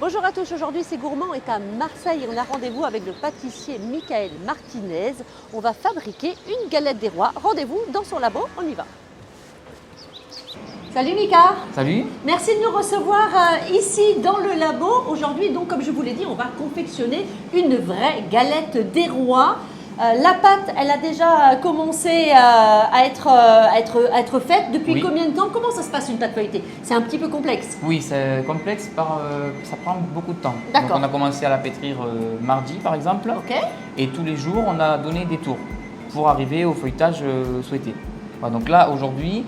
Bonjour à tous, aujourd'hui c'est Gourmand est à Marseille et on a rendez-vous avec le pâtissier Michael Martinez. On va fabriquer une galette des rois. Rendez-vous dans son labo, on y va. Salut Mika. Salut. Merci de nous recevoir ici dans le labo. Aujourd'hui, donc comme je vous l'ai dit, on va confectionner une vraie galette des rois. La pâte, elle a déjà commencé à être faite. Depuis combien de temps? Comment ça se passe une pâte feuilletée? C'est un petit peu complexe. Oui, c'est complexe, ça prend beaucoup de temps. D'accord. Donc on a commencé à la pétrir mardi par exemple. Ok. Et tous les jours, on a donné des tours pour arriver au feuilletage souhaité. Voilà, donc là, aujourd'hui,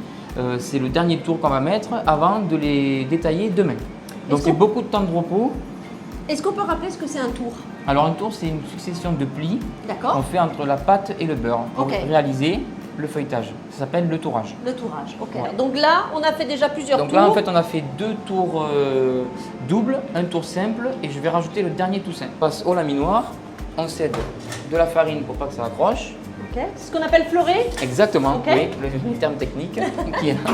c'est le dernier tour qu'on va mettre avant de les détailler demain. Donc c'est beaucoup de temps de repos. Est-ce qu'on peut rappeler ce que c'est un tour? Alors un tour, c'est une succession de plis qu'on fait entre la pâte et le beurre pour réaliser le feuilletage. Ça s'appelle le tourage. Le tourage, ok. Ouais. Donc là, on a fait déjà plusieurs tours. Donc là, en fait, on a fait 2 tours doubles, un tour simple et je vais rajouter le dernier tout simple. On passe au laminoir, on cède de la farine pour pas que ça accroche. Ok. C'est ce qu'on appelle fleurer? Exactement, okay. Oui, le terme technique qui est là.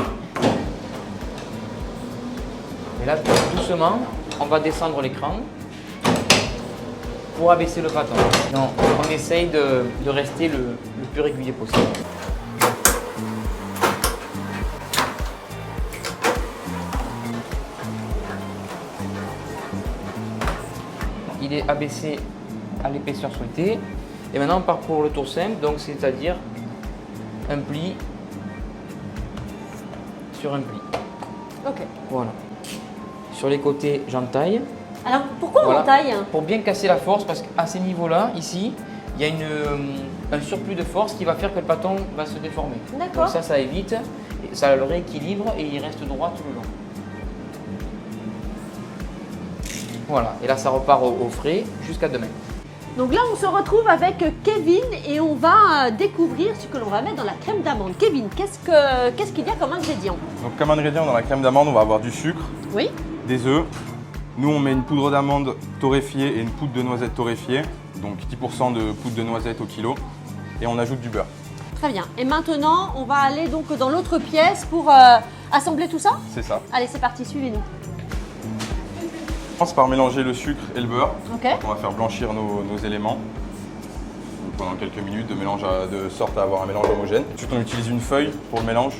Et là, doucement, on va descendre l'écran pour abaisser le bâton. Donc, on essaye de rester le plus régulier possible. Il est abaissé à l'épaisseur souhaitée. Et maintenant, on part pour le tour simple, donc c'est-à-dire un pli sur un pli. Ok. Voilà. Sur les côtés, j'entaille. Alors, pourquoi on taille? Pour bien casser la force, parce qu'à ces niveaux-là, ici, il y a un surplus de force qui va faire que le bâton va se déformer. D'accord. Donc ça évite, ça le rééquilibre et il reste droit tout le long. Voilà, et là ça repart au frais jusqu'à demain. Donc là, on se retrouve avec Kevin et on va découvrir ce que l'on va mettre dans la crème d'amande. Kevin, qu'est-ce qu'il y a comme ingrédient? Donc comme ingrédient dans la crème d'amande, on va avoir du sucre, oui, des œufs. Nous, on met une poudre d'amande torréfiée et une poudre de noisette torréfiée, donc 10% de poudre de noisette au kilo, et on ajoute du beurre. Très bien. Et maintenant, on va aller donc dans l'autre pièce pour assembler tout ça? C'est ça. Allez, c'est parti, suivez-nous. On commence par mélanger le sucre et le beurre. Ok. On va faire blanchir nos éléments donc pendant quelques minutes de sorte à avoir un mélange homogène. Ensuite, on utilise une feuille pour le mélange.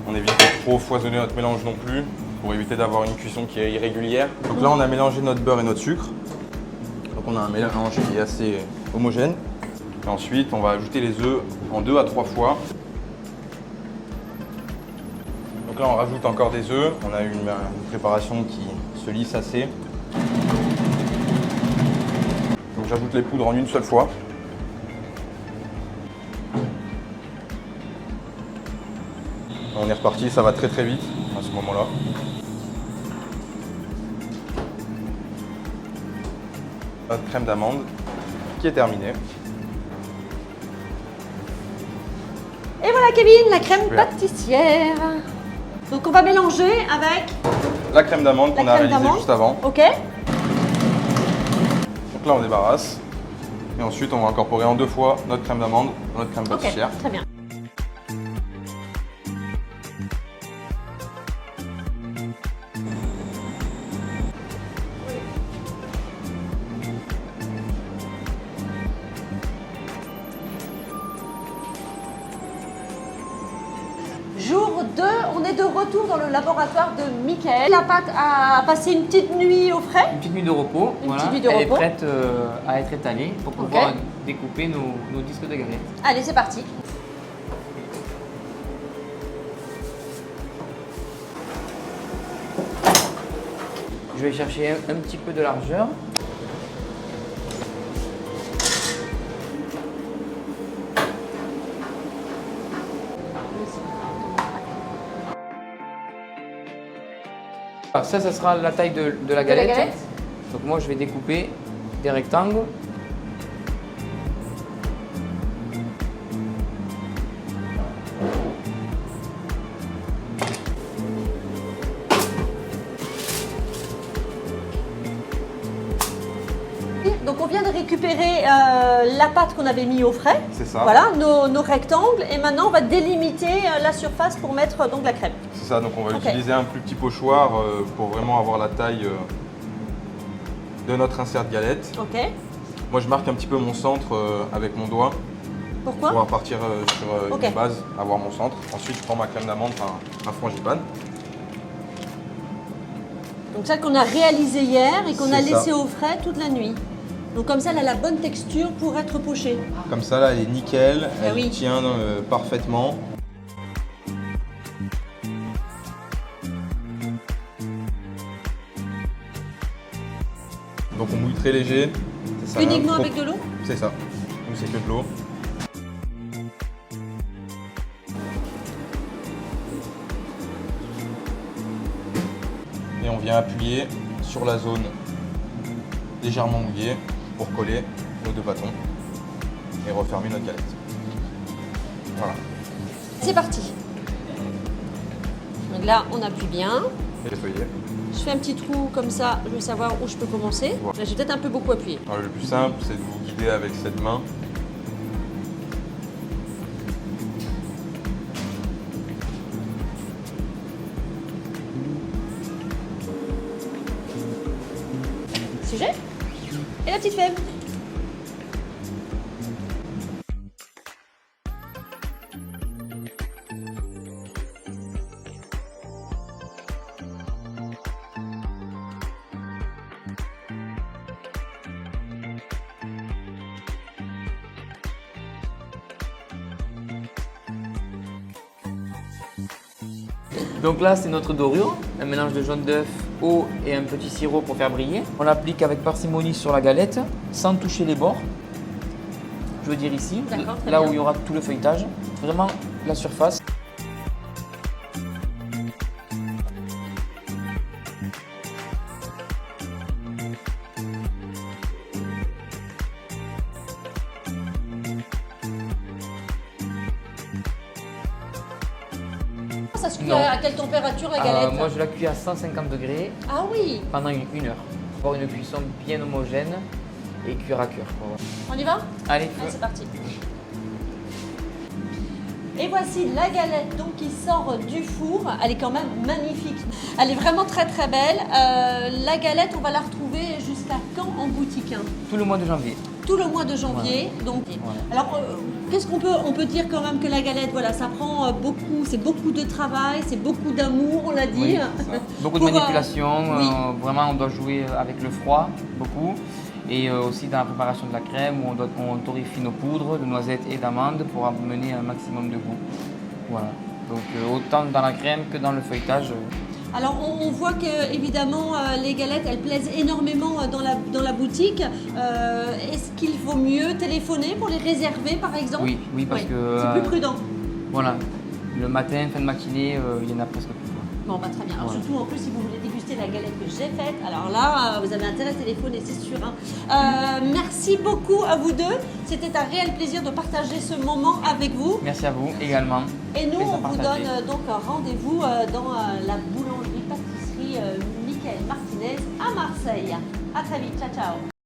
On évite de trop foisonner notre mélange non plus, pour éviter d'avoir une cuisson qui est irrégulière. Donc là, on a mélangé notre beurre et notre sucre. Donc on a un mélange qui est assez homogène. Et ensuite, on va ajouter les œufs en 2 à 3 fois. Donc là, on rajoute encore des œufs. On a une préparation qui se lisse assez. Donc j'ajoute les poudres en une seule fois. On est reparti, ça va très très vite à ce moment-là. Notre crème d'amande qui est terminée. Et voilà Kevin, la crème Super. pâtissière. Donc on va mélanger avec La crème d'amande qu'on a réalisée juste avant. Ok. Donc là on débarrasse. Et ensuite on va incorporer en 2 fois notre crème d'amande dans notre crème pâtissière. Ok, très bien. Jour 2, on est de retour dans le laboratoire de Michael. La pâte a passé une petite nuit au frais. Une petite nuit de repos, petite nuit de elle repos. est prête à être étalée pour pouvoir découper nos disques de galettes. Allez, c'est parti. Je vais chercher un petit peu de largeur. Ça sera la taille de la galette. Donc moi, je vais découper des rectangles. Donc on vient de récupérer la pâte qu'on avait mis au frais. C'est ça. Voilà, nos rectangles. Et maintenant, on va délimiter la surface pour mettre donc la crème. C'est ça, donc on va Ok. utiliser un plus petit pochoir pour vraiment avoir la taille de notre insert de galette. Ok. Moi, je marque un petit peu mon centre avec mon doigt. Pourquoi? Pour partir sur Ok. une base, avoir mon centre. Ensuite, je prends ma crème d'amande, enfin un frangipane. Donc celle qu'on a réalisée hier et qu'on a C'est ça. laissée au frais toute la nuit. Donc comme ça, elle a la bonne texture pour être pochée. Comme ça, là, elle est nickel, Ah elle oui. tient parfaitement. Donc on mouille très léger. Ça sert à rien Uniquement trop- avec de l'eau? C'est ça. Nous, c'est que de l'eau. Et on vient appuyer sur la zone légèrement mouillée pour coller nos deux bâtons et refermer notre galette. Voilà. C'est parti. Donc là, on appuie bien. Et les feuillets. Je fais un petit trou comme ça, je veux savoir où je peux commencer. Ouais. Là, j'ai peut-être un peu beaucoup appuyé. Alors, le plus simple, c'est de vous guider avec cette main. Sujet. Et la petite fève. Donc là, c'est notre dorure, un mélange de jaune d'œuf, eau et un petit sirop pour faire briller. On l'applique avec parcimonie sur la galette, sans toucher les bords. Je veux dire ici, D'accord, très là bien. où il y aura tout le feuilletage. Vraiment la surface. Ça se cuit Non. à quelle température la galette? Moi, je la cuis à 150 degrés Ah oui. pendant une heure. Pour avoir une cuisson bien homogène et cuire à cœur. Quoi. On y va? Allez, Allez, feu. c'est parti. Et voici la galette donc qui sort du four. Elle est quand même magnifique. Elle est vraiment très très belle. La galette, on va la retrouver jusqu'à quand en boutique, hein? Tout le mois de janvier. Tout le mois de janvier. Donc, alors, qu'est-ce qu'on peut, on peut dire quand même que la galette, voilà, ça prend beaucoup, c'est beaucoup de travail, c'est beaucoup d'amour, on l'a dit. Oui, beaucoup de Pour, manipulation. oui. Vraiment, on doit jouer avec le froid, beaucoup. Et aussi dans la préparation de la crème, où on torréfie nos poudres de noisettes et d'amandes pour amener un maximum de goût. Voilà. Donc autant dans la crème que dans le feuilletage. Alors on voit que évidemment les galettes elles plaisent énormément dans la boutique. Est-ce qu'il vaut mieux téléphoner pour les réserver par exemple? Oui, oui, parce que c'est plus prudent. voilà, le matin, fin de matinée, il y en a presque plus. Quoi. Bon bah très bien. Alors, Voilà. surtout en plus si vous voulez déguster la galette que j'ai faite, alors là vous avez intérêt à téléphoner, c'est sûr. Hein. Merci beaucoup à vous deux. C'était un réel plaisir de partager ce moment avec vous. Merci à vous également. Et nous, Plaisir on vous partagé. donne donc rendez-vous dans la boulangerie-pâtisserie Michael Martinez à Marseille. À très vite, ciao ciao.